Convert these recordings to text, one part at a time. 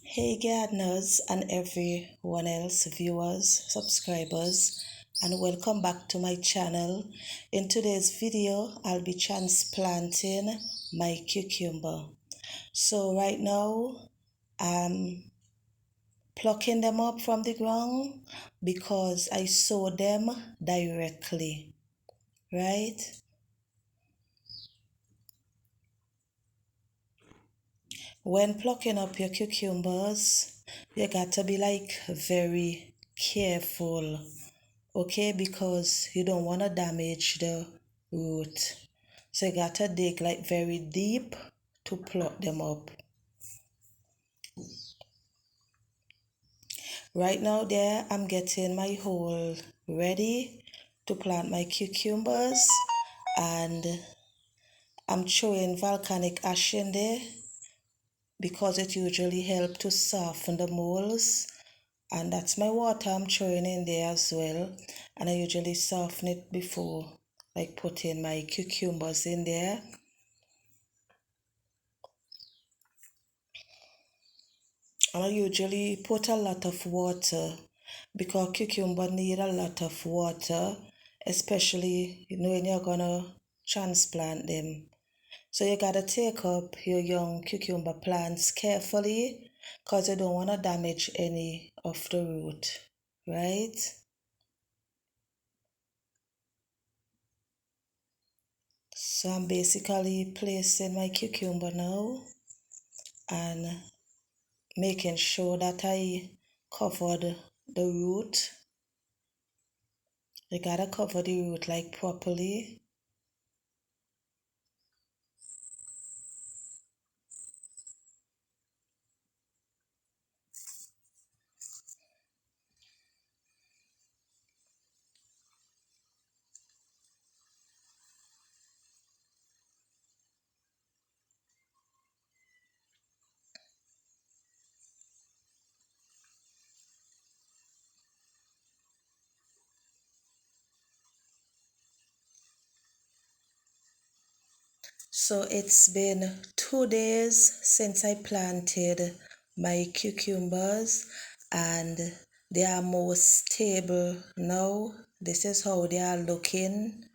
Hey gardeners and everyone else, viewers, subscribers, and welcome back to my channel. In today's video, I'll be transplanting my cucumber. So right now, I'm plucking them up from the ground because I sow them directly, right? When plucking up your cucumbers, you got to be like very careful, okay? Because you don't want to damage the root. So you got to dig like very deep to pluck them up. Right now there, I'm getting my hole ready to plant my cucumbers, and I'm throwing volcanic ash in there because it usually helps to soften the molds, and that's my water I'm throwing in there as well. And I usually soften it before like putting my cucumbers in there. And I usually put a lot of water because cucumber need a lot of water, especially when you're gonna transplant them. So you gotta take up your young cucumber plants carefully because you don't wanna damage any of the root, right? So I'm basically placing my cucumber now and making sure that I covered the root. You gotta cover the root like properly. So it's been 2 days since I planted my cucumbers, and they are more stable now. This is how they are looking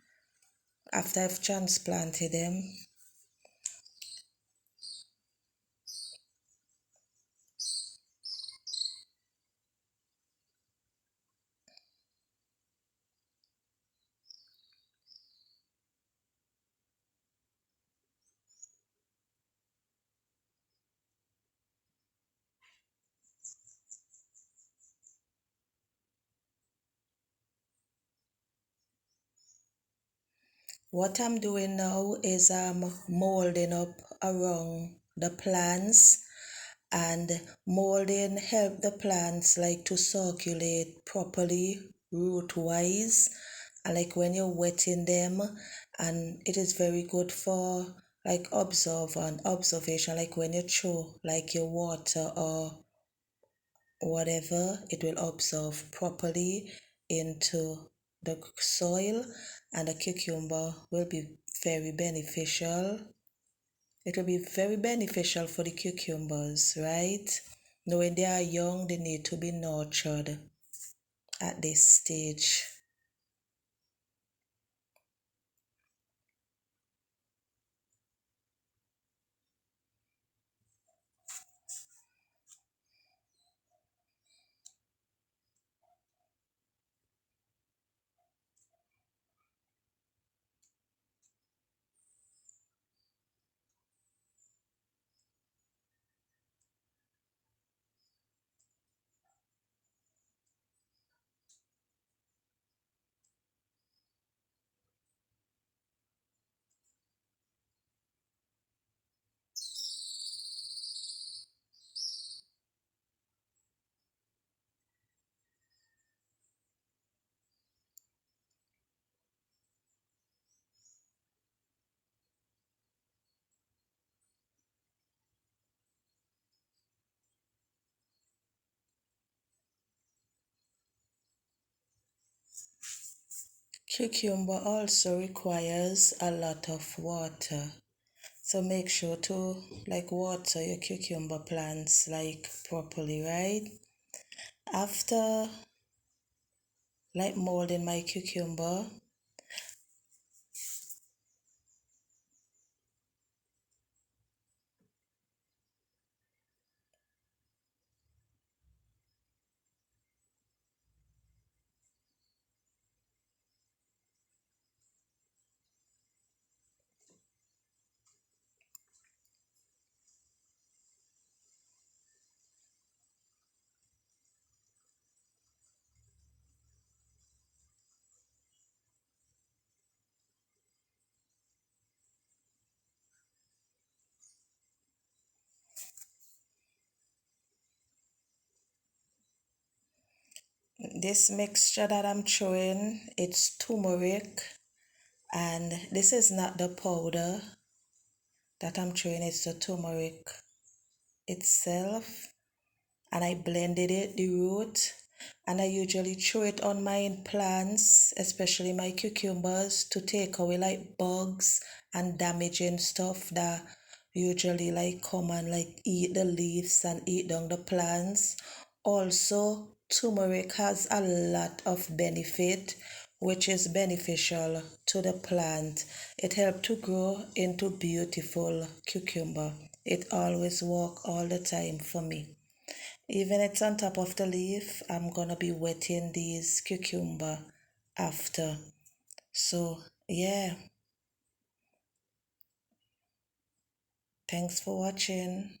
after I've transplanted them. What I'm doing now is I'm molding up around the plants, and molding help the plants like to circulate properly root wise, and like when you're wetting them, and it is very good for like observation, like when you throw like your water or whatever, it will absorb properly into the soil, and the cucumber will be very beneficial. It will be very beneficial for the cucumbers, right? Now, when they are young, they need to be nurtured at this stage. Cucumber also requires a lot of water. So make sure to like water your cucumber plants like properly, right? After like molding my cucumber, this mixture that I'm throwing, it's turmeric, and this is not the powder that I'm throwing, it's the turmeric itself. And I blended it, the root, and I usually throw it on my plants, especially my cucumbers, to take away like bugs and damaging stuff that usually like come and like eat the leaves and eat down the plants. Also, turmeric has a lot of benefit which is beneficial to the plant. It helps to grow into beautiful cucumber. It always work all the time for me. Even it's on top of the leaf, I'm gonna be wetting these cucumber after. So yeah, thanks for watching.